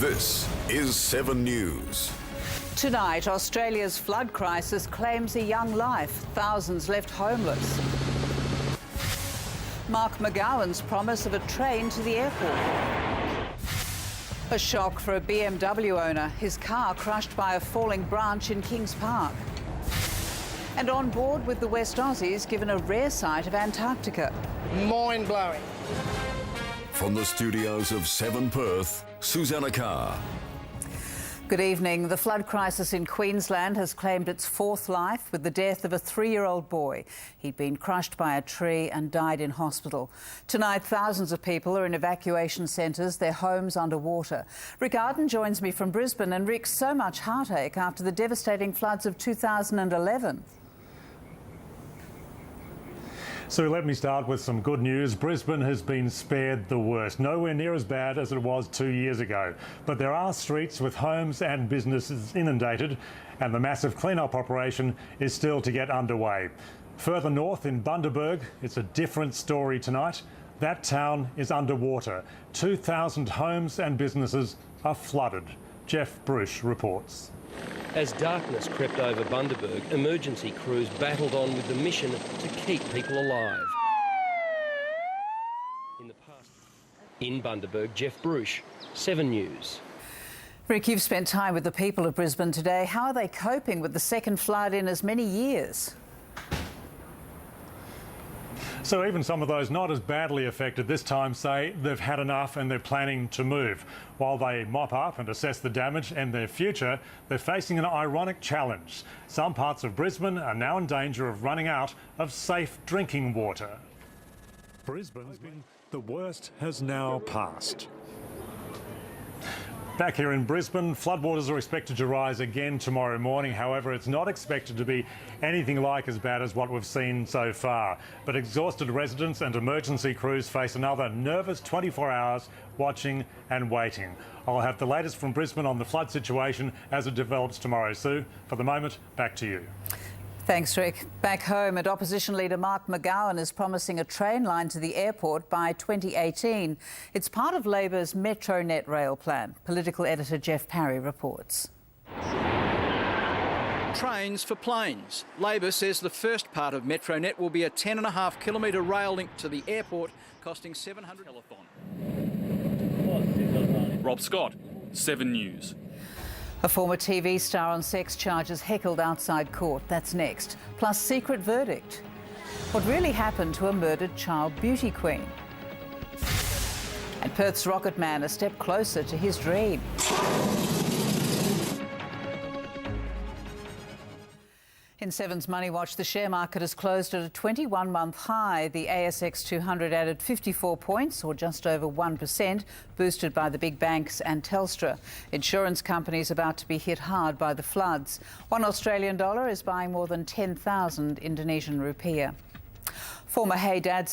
This is 7 News. Tonight, Australia's flood crisis claims a young life. Thousands left homeless. Mark McGowan's promise of a train to the airport. A shock for a BMW owner. His car crushed by a falling branch in Kings Park. And on board with the West Aussies given a rare sight of Antarctica. Mind-blowing. From the studios of 7 Perth, Susanna Carr. Good evening. The flood crisis in Queensland has claimed its fourth life with the death of a 3-year-old boy. He'd been crushed by a tree and died in hospital. Tonight, thousands of people are in evacuation centres, their homes underwater. Rick Arden joins me from Brisbane. And Rick, so much heartache after the devastating floods of 2011. So let me start with some good news. Brisbane has been spared the worst. Nowhere near as bad as it was 2 years ago. But there are streets with homes and businesses inundated, and the massive clean-up operation is still to get underway. Further north in Bundaberg, it's a different story tonight. That town is underwater. 2,000 homes and businesses are flooded. Jeff Bruce reports. As darkness crept over Bundaberg, emergency crews battled on with the mission to keep people alive. In Bundaberg, Jeff Bruce, 7 News. Rick, you've spent time with the people of Brisbane today. How are they coping with the second flood in as many years? So even some of those not as badly affected this time say they've had enough and they're planning to move. While they mop up and assess the damage and their future, they're facing an ironic challenge. Some parts of Brisbane are now in danger of running out of safe drinking water. Brisbane's been the worst has now passed. Back here in Brisbane, floodwaters are expected to rise again tomorrow morning. However, it's not expected to be anything like as bad as what we've seen so far. But exhausted residents and emergency crews face another nervous 24 hours watching and waiting. I'll have the latest from Brisbane on the flood situation as it develops tomorrow. Sue, for the moment, back to you. Thanks, Rick. Back home, and Opposition leader Mark McGowan is promising a train line to the airport by 2018. It's part of Labor's MetroNet rail plan. Political editor Jeff Parry reports. Trains for planes. Labor says the first part of MetroNet will be a 10.5 kilometre rail link to the airport, costing $700. Rob Scott, 7 News. A former TV star on sex charges heckled outside court. That's next. Plus secret verdict. What really happened to a murdered child beauty queen? And Perth's rocket man a step closer to his dream. In 7's Money Watch, the share market has closed at a 21-month high. The ASX 200 added 54 points, or just over 1%, boosted by the big banks and Telstra. Insurance companies about to be hit hard by the floods. $1 Australian is buying more than 10,000 Indonesian rupiah. Former Hey Dad